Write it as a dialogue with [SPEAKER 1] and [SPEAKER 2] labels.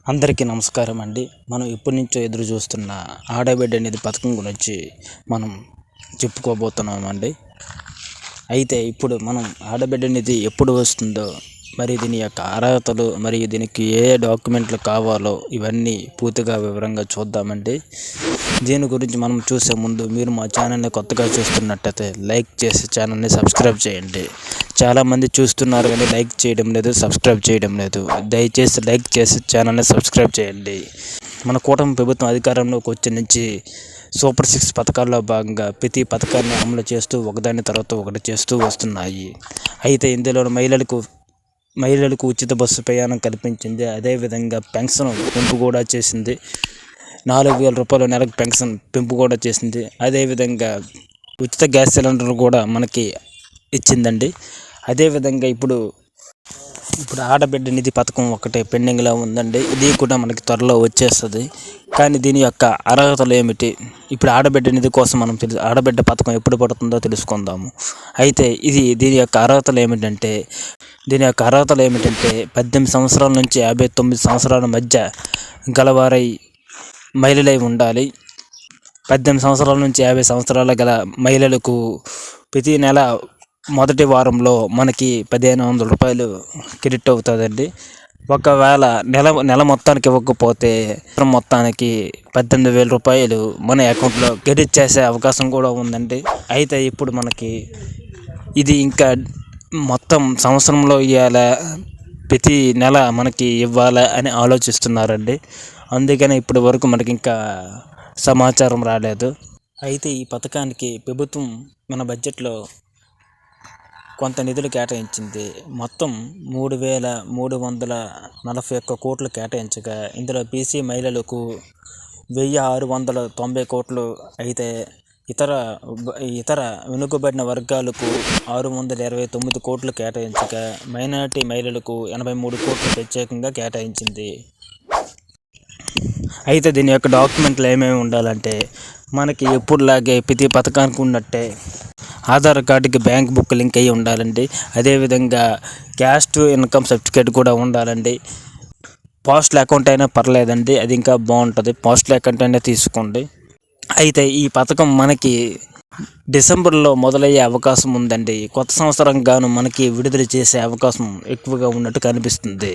[SPEAKER 1] అందరికీ నమస్కారం అండి. మనం ఎప్పటి నుంచో ఎదురు చూస్తున్న ఆడబిడ్డ అనేది పథకం గురించి మనం చెప్పుకోబోతున్నామండి. అయితే ఇప్పుడు మనం ఆడబిడ్డ అనేది ఎప్పుడు వస్తుందో, మరి దీని యొక్క అర్హతలు, మరియు దీనికి ఏ డాక్యుమెంట్లు కావాలో ఇవన్నీ పూర్తిగా వివరంగా చూద్దామండి. దీని గురించి మనం చూసే ముందు మీరు మా ఛానల్ని కొత్తగా చూస్తున్నట్టయితే లైక్ చేసి ఛానల్ని సబ్స్క్రైబ్ చేయండి. చాలామంది చూస్తున్నారు కానీ లైక్ చేయడం లేదు, సబ్స్క్రైబ్ చేయడం లేదు. దయచేసి లైక్ చేసి ఛానల్ని సబ్స్క్రైబ్ చేయండి. మన కూటమి ప్రభుత్వం అధికారంలోకి వచ్చే నుంచి సూపర్ 6 పథకాల్లో భాగంగా ప్రతి పథకాన్ని అమలు చేస్తూ ఒకదాని తర్వాత ఒకటి చేస్తూ వస్తున్నాయి. అయితే ఇందులో మహిళలకు ఉచిత బస్సు ప్రయాణం కల్పించింది. అదేవిధంగా పెన్షన్ పెంపు కూడా చేసింది. 4,000 రూపాయలు నెలకు పెన్షన్ పెంపు కూడా చేసింది. అదేవిధంగా ఉచిత గ్యాస్ సిలిండర్ కూడా మనకి ఇచ్చిందండి. అదేవిధంగా ఇప్పుడు ఆడబిడ్డ నిధి పథకం ఒకటే పెండింగ్లో ఉందండి. ఇది కూడా మనకి త్వరలో వచ్చేస్తుంది. కానీ దీని యొక్క అర్హతలు ఏమిటి? ఇప్పుడు ఆడబిడ్డ నిధి కోసం మనం ఆడబిడ్డ పథకం ఎప్పుడు పడుతుందో తెలుసుకుందాము. అయితే దీని యొక్క అర్హతలు ఏమిటంటే 18 సంవత్సరాల నుంచి 59 సంవత్సరాల మధ్య గలవారై మహిళలై ఉండాలి. 18 సంవత్సరాల నుంచి 50 సంవత్సరాల గల మహిళలకు ప్రతి నెల మొదటి వారంలో మనకి 1,500 రూపాయలు క్రెడిట్ అవుతుందండి. ఒకవేళ నెల మొత్తానికి ఇవ్వకపోతే మొత్తానికి 18,000 రూపాయలు మన అకౌంట్లో క్రెడిట్ చేసే అవకాశం కూడా ఉందండి. అయితే ఇప్పుడు మనకి ఇది ఇంకా మొత్తం సంవత్సరంలో ఇవ్వాలా, ప్రతి నెల మనకి ఇవ్వాలా అని ఆలోచిస్తున్నారండి. అందుకని ఇప్పటి వరకు మనకి ఇంకా సమాచారం రాలేదు. అయితే ఈ పథకానికి ప్రభుత్వం మన బడ్జెట్లో కొంత నిధులు కేటాయించింది. మొత్తం 3,341 కోట్లు కేటాయించగా ఇందులో బీసీ మహిళలకు 1,690 కోట్లు, అయితే ఇతర వెనుకబడిన వర్గాలకు 629 కోట్లు కేటాయించగా మైనారిటీ మహిళలకు 83 కోట్లు ప్రత్యేకంగా కేటాయించింది. అయితే దీని యొక్క డాక్యుమెంట్లు ఏమేమి ఉండాలంటే మనకి ఎప్పుడులాగే ప్రతి పథకానికి ఉన్నట్టే ఆధార్ కార్డుకి బ్యాంక్ బుక్ లింక్ అయ్యి ఉండాలండి. అదేవిధంగా క్యాస్ట్ ఇన్కమ్ సర్టిఫికేట్ కూడా ఉండాలండి. పోస్టల్ అకౌంట్ అయినా పర్లేదండి, అది ఇంకా బాగుంటుంది. పోస్టల్ అకౌంట్ అయినా తీసుకోండి. అయితే ఈ పథకం మనకి డిసెంబర్లో మొదలయ్యే అవకాశం ఉందండి. కొత్త సంవత్సరం గాను మనకి విడుదల చేసే అవకాశం ఎక్కువగా ఉన్నట్టు కనిపిస్తుంది.